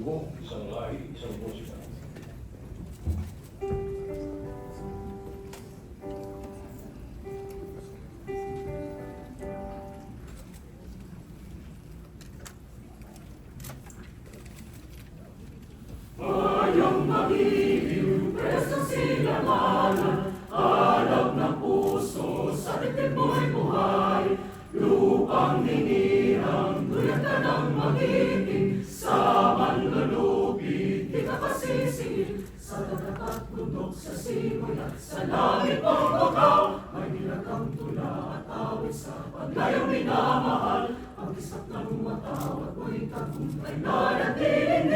dugo, isang lahi, isang musika. Ayang magiliw, preso sinamanan, alab ng puso, sa dibdib mo'y buhay. Lupang ninirang, duyan ka ng magiting, sa manlulupig, di ka pasisingil. Sa dagat at bundok, sa simoy at sa langit mong bukaw, may nilagang tula at awit sa paglayang minamahal. Ang isap ng matawag mo'y tagumpay na natiling